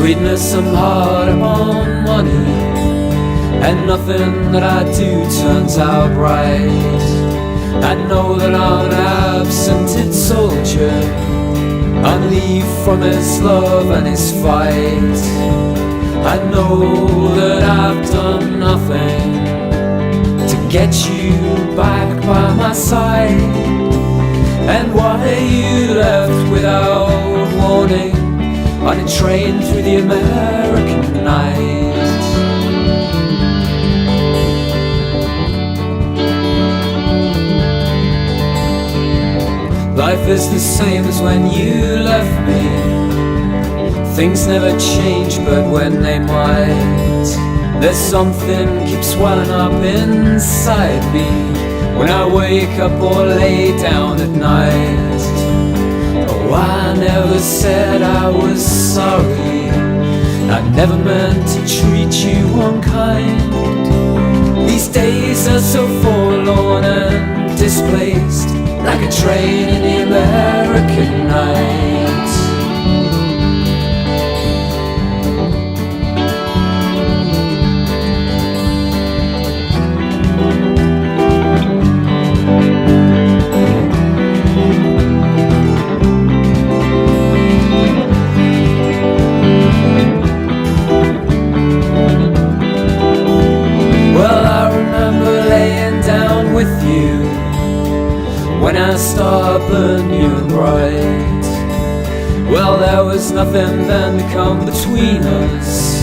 Sweetness and hard upon money, and nothing that I do turns out right. I know that I'm an absented soldier on leave from his love and his fight. I know that I've done nothing to get you back by my side, and why you left without warning on a train through the American night. Life is the same as when you left me. Things never change, but when they might, there's something keeps welling up inside me when I wake up or lay down at night. Oh, I never said I was sorry, I never meant to treat you unkind. These days are so forlorn and displaced, like a train in the American night. Well, I remember laying down with you when our star burned new and bright. Well, there was nothing then to come between us,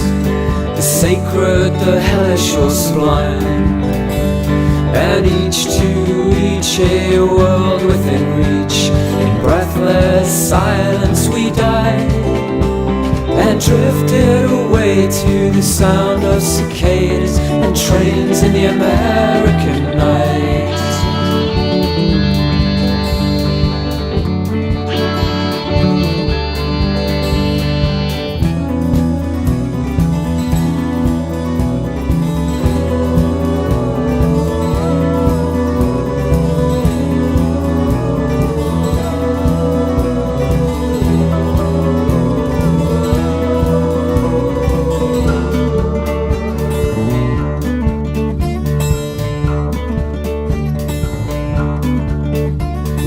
the sacred, the hellish or sublime. And each to each a world within reach, in breathless silence we died, and drifted away to the sound of cicadas and trains in the American night.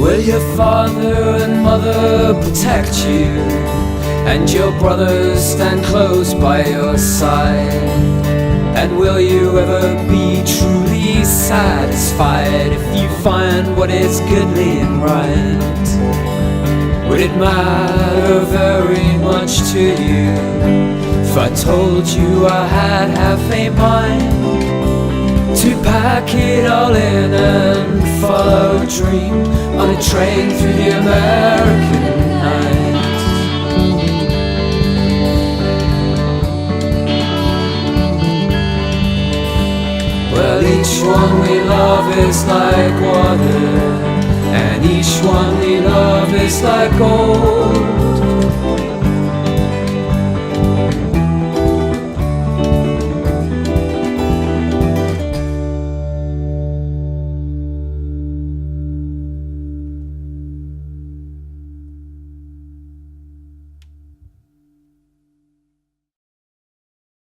Will your father and mother protect you, and your brothers stand close by your side? And will you ever be truly satisfied if you find what is goodly and right? Would it matter very much to you if I told you I had half a mind to pack it all in and follow a dream on a train through the American night? Well, each one we love is like water, and each one we love is like gold.